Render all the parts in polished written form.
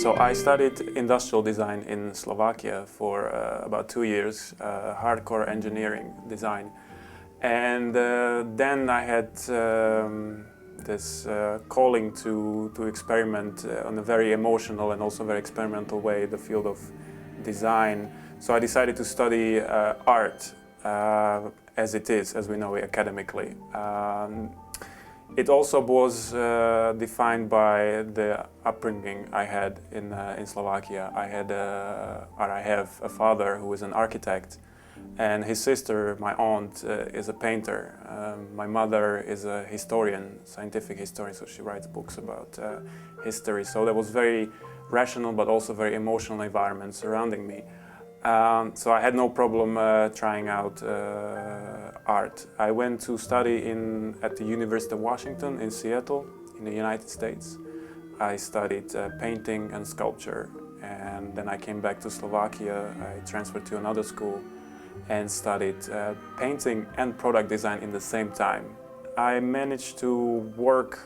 So I studied industrial design in Slovakia for about 2 years, hardcore engineering design. And then I had this calling to experiment on a very emotional and also very experimental way, the field of design. So I decided to study art as it is, as we know it academically. It also was defined by the upbringing I had in Slovakia. I have a father who is an architect, and his sister, my aunt, is a painter. My mother is a historian, scientific historian, so she writes books about history. So there was very rational but also very emotional environment surrounding me. So I had no problem trying out art. I went to study at the University of Washington in Seattle, in the United States. I studied painting and sculpture, and then I came back to Slovakia. I transferred to another school and studied painting and product design in the same time. I managed to work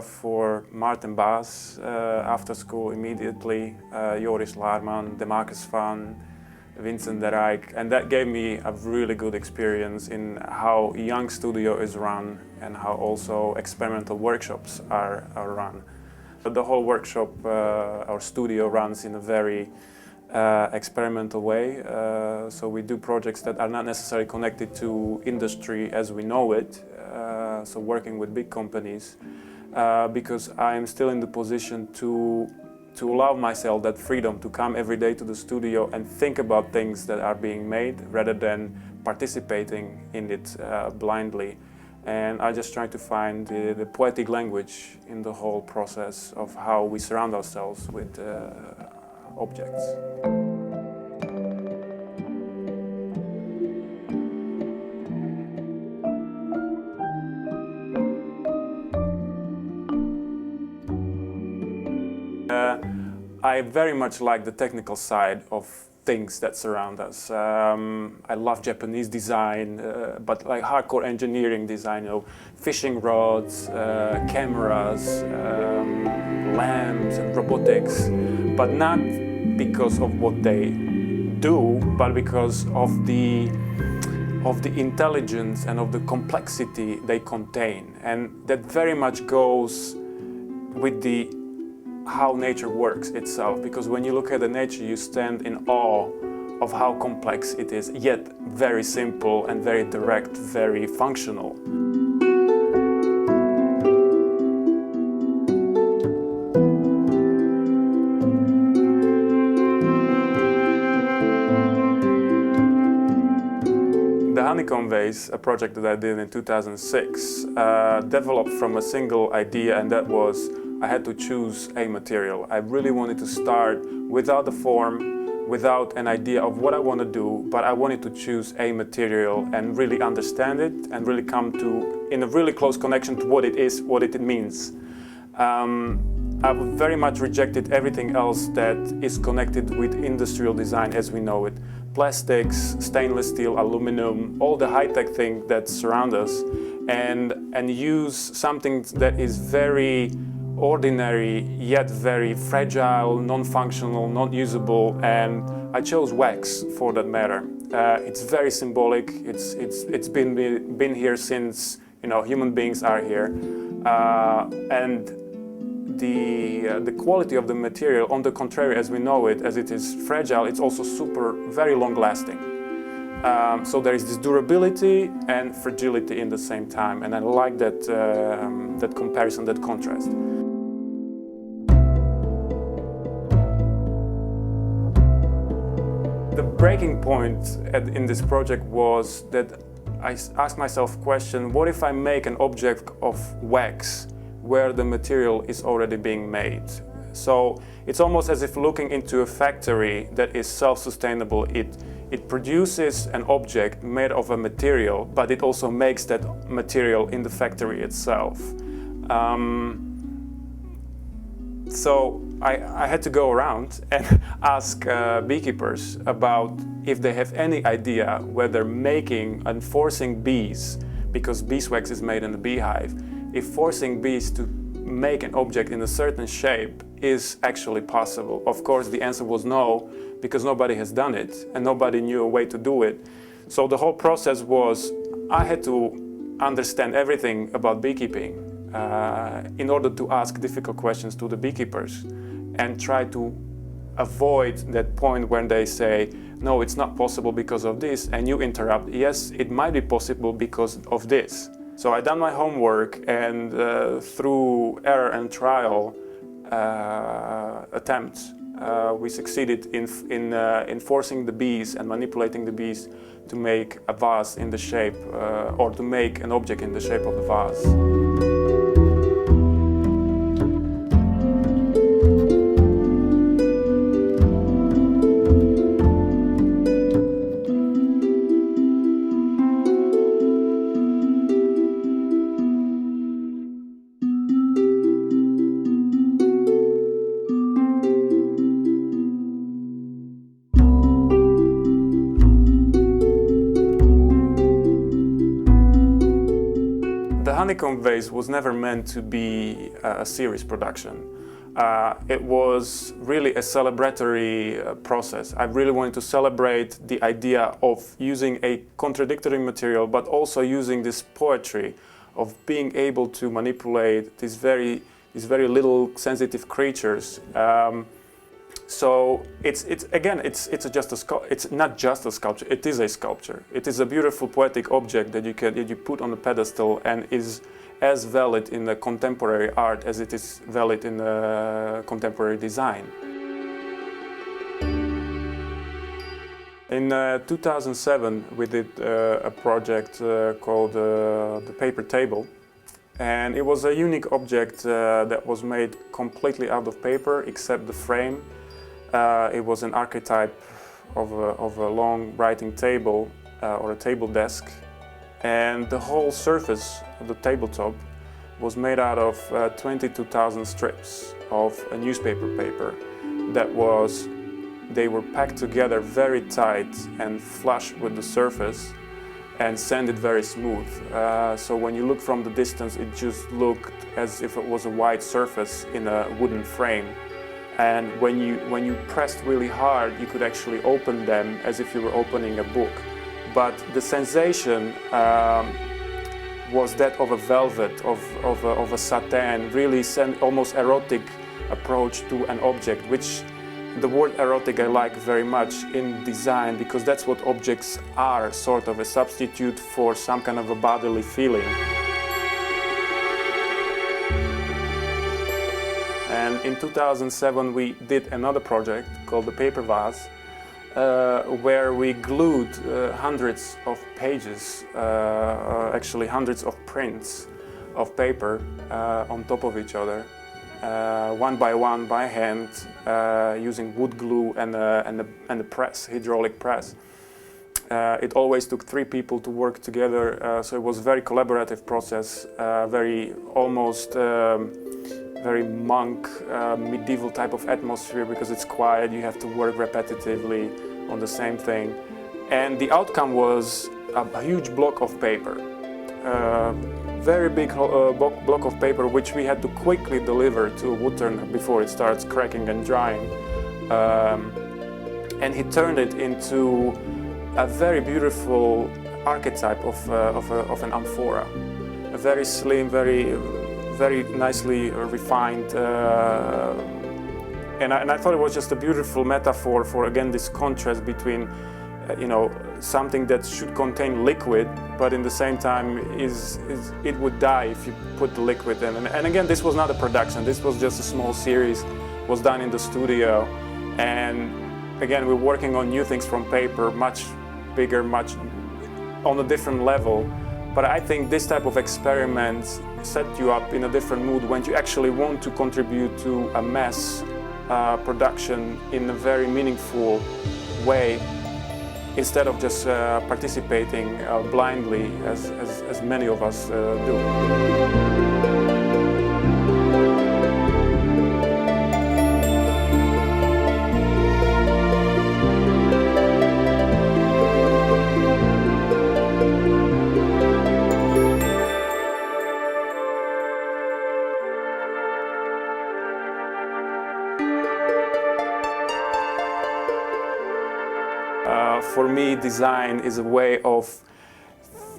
for Martin Baas after school immediately, Joris Laarman, Demarcus Van, Vincent de Rijk, and that gave me a really good experience in how a young studio is run and how also experimental workshops are run. The whole workshop, our studio runs in a very experimental way, so we do projects that are not necessarily connected to industry as we know it, so working with big companies, because I am still in the position to allow myself that freedom to come every day to the studio and think about things that are being made rather than participating in it blindly. And I just try to find the poetic language in the whole process of how we surround ourselves with objects. I very much like the technical side of things that surround us. I love Japanese design, but like hardcore engineering design, you know, fishing rods, cameras, lamps, and robotics, but not because of what they do, but because of the intelligence and of the complexity they contain. And that very much goes with how nature works itself, because when you look at the nature, you stand in awe of how complex it is, yet very simple and very direct, very functional. The Honeycomb Vase, a project that I did in 2006, developed from a single idea, and that was I had to choose a material. I really wanted to start without a form, without an idea of what I want to do, but I wanted to choose a material and really understand it and really come to, in a really close connection to what it is, what it means. I've very much rejected everything else that is connected with industrial design as we know it. Plastics, stainless steel, aluminum, all the high-tech things that surround us, and use something that is very ordinary yet very fragile, non-functional, not usable, and I chose wax for that matter. It's very symbolic. It's been here since human beings are here, and the quality of the material, on the contrary, as we know it, as it is fragile, it's also very long-lasting. So there is this durability and fragility in the same time, and I like that that comparison, that contrast. The breaking point in this project was that I asked myself the question, what if I make an object of wax where the material is already being made? So it's almost as if looking into a factory that is self-sustainable. It produces an object made of a material, but it also makes that material in the factory itself. So I had to go around and ask beekeepers about if they have any idea whether making and forcing bees, because beeswax is made in a beehive, if forcing bees to make an object in a certain shape is actually possible. Of course, the answer was no, because nobody has done it and nobody knew a way to do it. So the whole process was, I had to understand everything about beekeeping in order to ask difficult questions to the beekeepers and try to avoid that point when they say, no, it's not possible because of this, and you interrupt, yes, it might be possible because of this. So I done my homework, and through error and trial attempts, we succeeded in forcing the bees and manipulating the bees to make a vase in the shape, or to make an object in the shape of the vase. The Honeycomb Vase was never meant to be a series production. It was really a celebratory process. I really wanted to celebrate the idea of using a contradictory material, but also using this poetry of being able to manipulate these very little sensitive creatures. So it's not just a sculpture. It is a sculpture. It is a beautiful poetic object that you put on a pedestal and is as valid in the contemporary art as it is valid in the contemporary design. In 2007, we did a project called the paper table, and it was a unique object that was made completely out of paper except the frame. It was an archetype of a long writing table or a table desk, and the whole surface of the tabletop was made out of 22,000 strips of a newspaper paper they were packed together very tight and flush with the surface and sanded very smooth. So when you look from the distance, it just looked as if it was a white surface in a wooden frame. And when you pressed really hard, you could actually open them as if you were opening a book. But the sensation was that of a velvet, of a satin, really almost erotic approach to an object, which the word erotic I like very much in design, because that's what objects are, sort of a substitute for some kind of a bodily feeling. And in 2007 we did another project called the paper vase, where we glued hundreds of pages, actually hundreds of prints of paper on top of each other, one by one by hand, using wood glue and a press, hydraulic press. It always took 3 people to work together, so it was a very collaborative process, very monk, medieval type of atmosphere, because it's quiet, you have to work repetitively on the same thing. And the outcome was a huge block of paper, very big block of paper, which we had to quickly deliver to a wood turner before it starts cracking and drying. And he turned it into a very beautiful archetype of an amphora, a very slim, very nicely refined, and I thought it was just a beautiful metaphor for, again, this contrast between something that should contain liquid, but in the same time it would die if you put the liquid in. And again, this was not a production, this was just a small series, was done in the studio, and again, we're working on new things from paper, much bigger, much on a different level. But I think this type of experiments set you up in a different mood when you actually want to contribute to a mass production in a very meaningful way, instead of just participating blindly as many of us do. for me, design is a way of,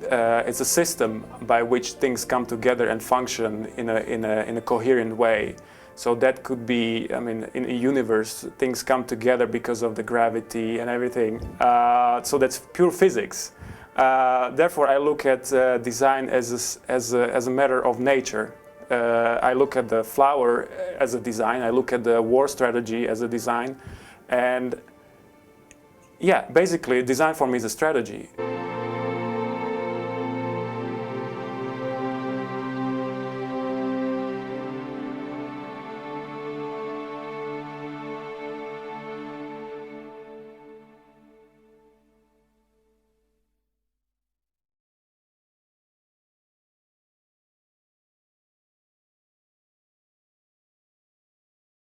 it's a system by which things come together and function in a coherent way. So that could be, I mean, in a universe, things come together because of the gravity and everything. So that's pure physics. Therefore, I look at design as a matter of nature. I look at the flower as a design. I look at the war strategy as a design. And yeah, basically, design for me is a strategy.